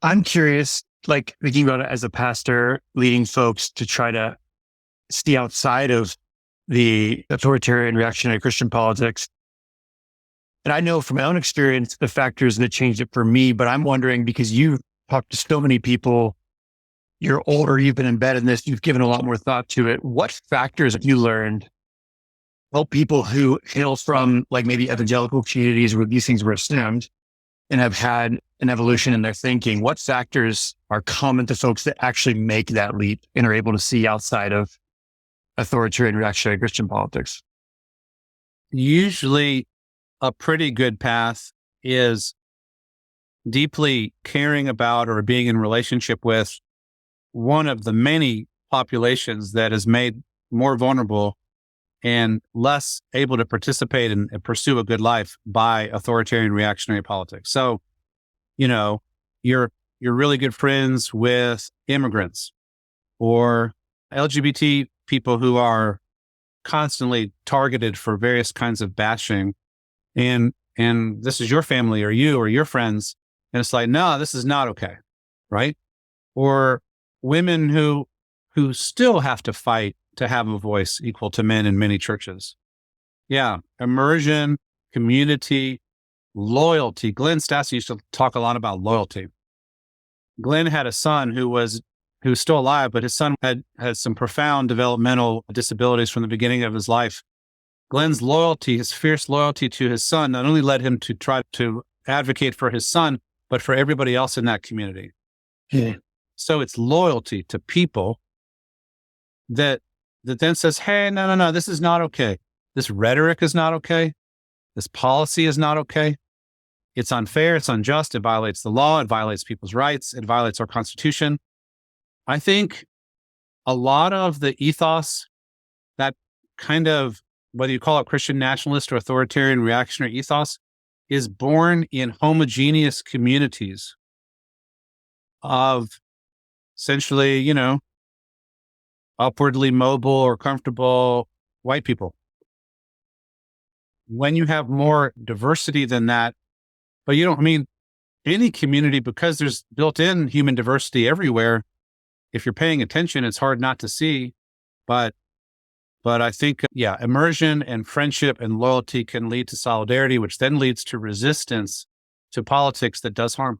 I'm curious, like thinking about it as a pastor, leading folks to try to see outside of the authoritarian reactionary Christian politics. And I know from my own experience, the factors that changed it for me, but I'm wondering because you've talked to so many people, you're older, you've been embedded in this, you've given a lot more thought to it. What factors have you learned help people who hail from like maybe evangelical communities where these things were assumed and have had an evolution in their thinking? What factors are common to folks that actually make that leap and are able to see outside of authoritarian reactionary Christian politics? Usually, a pretty good path is deeply caring about or being in relationship with one of the many populations that is made more vulnerable and less able to participate and pursue a good life by authoritarian reactionary politics. So, you know, you're really good friends with immigrants or LGBT people who are constantly targeted for various kinds of bashing, and this is your family or you or your friends, and it's like, no, this is not okay, right? Or women who still have to fight to have a voice equal to men in many churches. Yeah, immersion, community, loyalty. Glenn Stassi used to talk a lot about loyalty. Glenn had a son who's still alive, but his son had some profound developmental disabilities from the beginning of his life. Glenn's loyalty, his fierce loyalty to his son, not only led him to try to advocate for his son, but for everybody else in that community. Yeah. So it's loyalty to people that then says, hey, no, this is not okay. This rhetoric is not okay. This policy is not okay. It's unfair. It's unjust. It violates the law. It violates people's rights. It violates our Constitution. I think a lot of the ethos, that kind of, whether you call it Christian nationalist or authoritarian reactionary ethos, is born in homogeneous communities of essentially, upwardly mobile or comfortable white people. When you have more diversity than that, but any community, because there's built-in human diversity everywhere, if you're paying attention, it's hard not to see. But I think, immersion and friendship and loyalty can lead to solidarity, which then leads to resistance to politics that does harm.